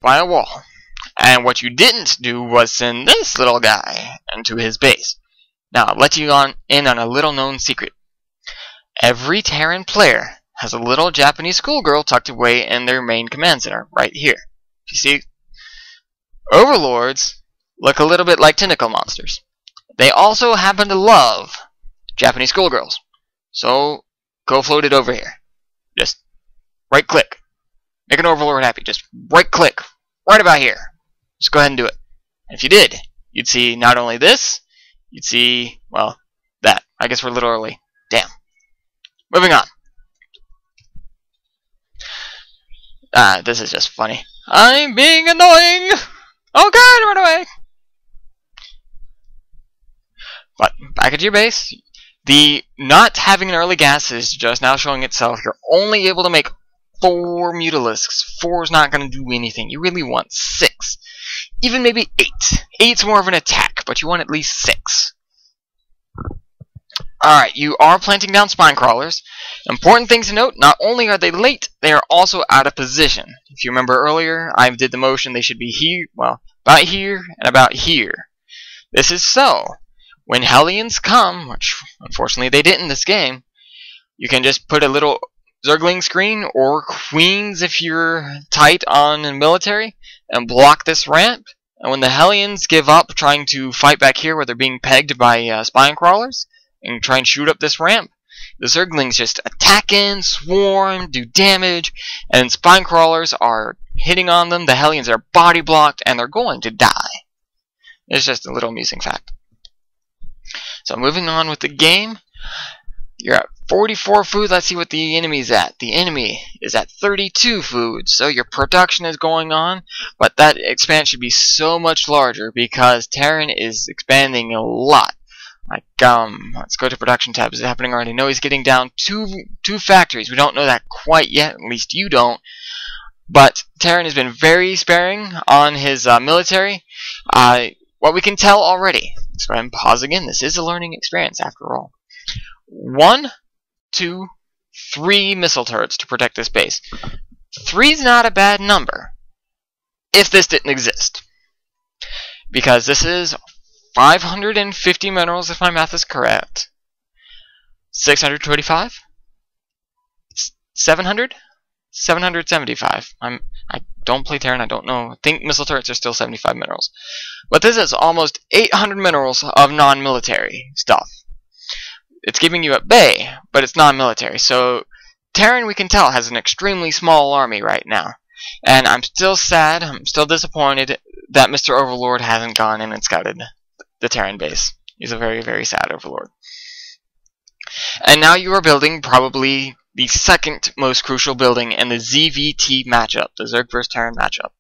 by a wall. And what you didn't do was send this little guy into his base. Now, I'll let you in on a little known secret. Every Terran player has a little Japanese schoolgirl tucked away in their main command center, right here. You see, Overlords look a little bit like tentacle monsters. They also happen to love Japanese schoolgirls. So, go float it over here. Just right click. Make an Overlord happy. Just right click. Right about here. Just go ahead and do it. And if you did, you'd see not only this, you'd see, well, that. I guess we're a little early. Damn. Moving on. This is just funny. I'm being annoying! Oh god, run away! But, back at your base, the not having an early gas is just now showing itself. You're only able to make 4 Mutalisks. 4 is not going to do anything. You really want 6. Even maybe 8. 8's more of an attack, but you want at least 6. Alright, you are planting down spine crawlers. Important things to note, not only are they late, they are also out of position. If you remember earlier, I did the motion, they should be here, well, about here and about here. This is so. When Hellions come, which unfortunately they didn't in this game, you can just put a little Zergling screen, or Queens if you're tight on military, and block this ramp. And when the Hellions give up trying to fight back here where they're being pegged by spine crawlers, and try and shoot up this ramp, the Zerglings just attack in, swarm, do damage, and spine crawlers are hitting on them, the Hellions are body blocked, and they're going to die. It's just a little amusing fact. So moving on with the game, you're at 44 food. Let's see what the enemy's at. The enemy is at 32 food, so your production is going on, but that expansion should be so much larger because Terran is expanding a lot. Like, let's go to production tab. Is it happening already? No, he's getting down two factories. We don't know that quite yet. At least you don't. But Terran has been very sparing on his military. What we can tell already. Let's go ahead and pause again. This is a learning experience after all. 1, 2, 3 missile turrets to protect this base. 3's not a bad number if this didn't exist. Because this is 550 minerals, if my math is correct. 625? 700? 775. I don't play Terran, I don't know. I think missile turrets are still 75 minerals. But this is almost 800 minerals of non-military stuff. It's keeping you at bay, but it's non-military. So Terran, we can tell, has an extremely small army right now. And I'm still sad, I'm still disappointed that Mr. Overlord hasn't gone in and scouted the Terran base. He's a very, very sad Overlord. And now you are building probably the second most crucial building in the ZVT matchup, the Zerg vs. Terran matchup.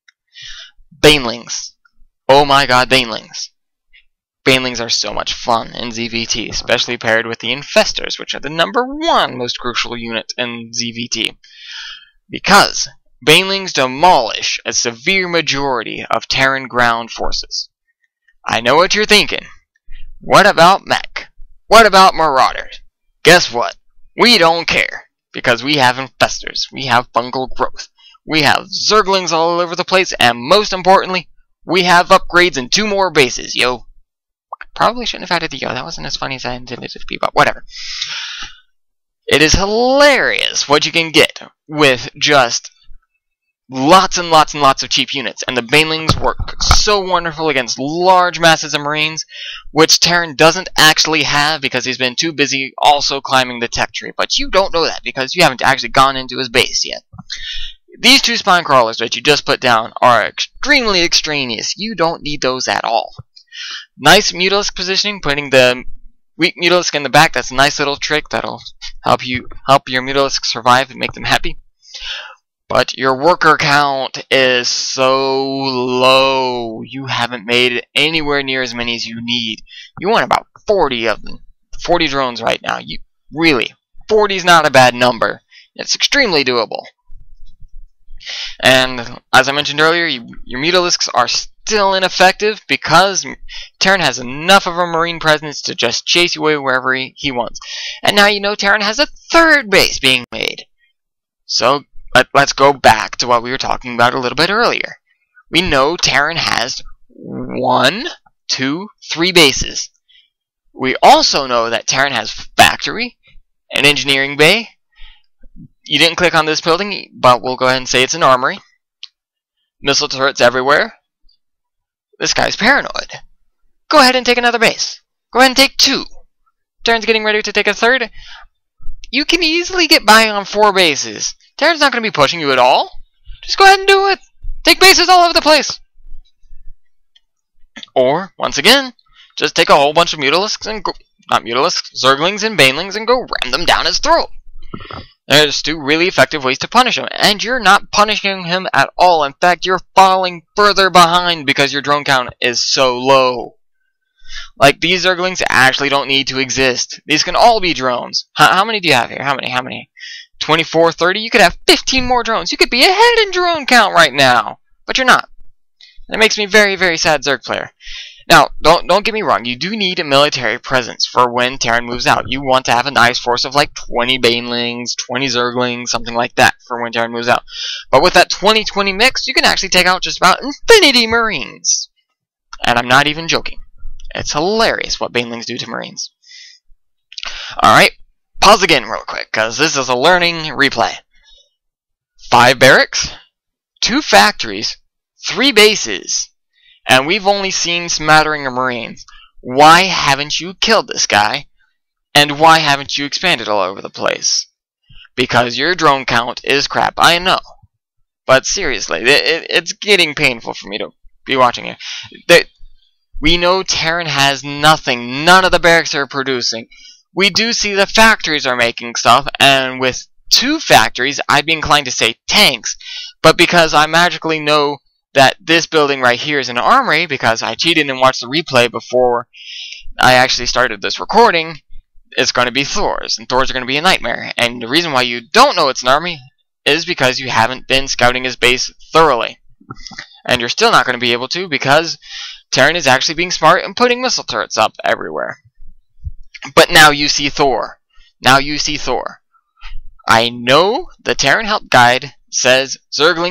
Banelings. Oh my god, Banelings. Banelings are so much fun in ZVT, especially paired with the Infestors, which are the #1 most crucial unit in ZVT. Because Banelings demolish a severe majority of Terran ground forces. I know what you're thinking. What about mech? What about Marauders? Guess what? We don't care. Because we have Infestors. We have fungal growth. We have Zerglings all over the place. And most importantly, we have upgrades in 2 more bases, yo. Probably shouldn't have added the yo. That wasn't as funny as I intended it to be, but whatever. It is hilarious what you can get with just lots and lots and lots of cheap units, and the Banelings work so wonderful against large masses of Marines, which Terran doesn't actually have because he's been too busy also climbing the tech tree. But you don't know that because you haven't actually gone into his base yet. These 2 spine crawlers that you just put down are extremely extraneous. You don't need those at all. Nice Mutalisk positioning, putting the weak Mutalisk in the back. That's a nice little trick that'll help your Mutalisk survive and make them happy. But your worker count is so low. You haven't made anywhere near as many as you need. You want about 40 of them. 40 drones right now. Really, 40 is not a bad number. It's extremely doable. And as I mentioned earlier, your Mutalisks are still ineffective because Terran has enough of a Marine presence to just chase you away wherever he wants. And now you know Terran has a 3rd base being made. So let's go back to what we were talking about a little bit earlier. we know Terran has 1, 2, 3 bases. We also know that Terran has factory, an engineering bay. You didn't click on this building, but we'll go ahead and say it's an armory. Missile turrets everywhere. This guy's paranoid. Go ahead and take another base. Go ahead and take 2. Terran's getting ready to take a 3rd. You can easily get by on 4 bases. Terran's not going to be pushing you at all. Just go ahead and do it. Take bases all over the place. Or, once again, just take a whole bunch of mutalisks and go, not mutalisks, zerglings and banelings and go ram them down his throat. There's 2 really effective ways to punish him, and you're not punishing him at all. In fact, you're falling further behind because your drone count is so low. Like, these zerglings actually don't need to exist. These can all be drones. How many do you have here? How many? 24, 30? You could have 15 more drones. You could be ahead in drone count right now, but you're not. That makes me very, very sad Zerg player. Now, don't get me wrong. You do need a military presence for when Terran moves out. You want to have a nice force of like 20 banelings, 20 zerglings, something like that for when Terran moves out. But with that 20-20 mix, you can actually take out just about infinity Marines. And I'm not even joking. It's hilarious what banelings do to Marines. Alright, pause again real quick, because this is a learning replay. 5 barracks, 2 factories, 3 bases, and we've only seen smattering of Marines. Why haven't you killed this guy? And why haven't you expanded all over the place? Because your drone count is crap, I know. But seriously, it's getting painful for me to be watching it. We know Terran has nothing. None of the barracks are producing. We do see the factories are making stuff, and with 2 factories, I'd be inclined to say tanks. But because I magically know that this building right here is an armory, because I cheated and watched the replay before I actually started this recording, it's going to be Thors, and Thors are going to be a nightmare. And the reason why you don't know it's an army is because you haven't been scouting his base thoroughly. And you're still not going to be able to, because Terran is actually being smart and putting missile turrets up everywhere. But now you see Thor. Now you see Thor. I know the Terran Help Guide says Zerglings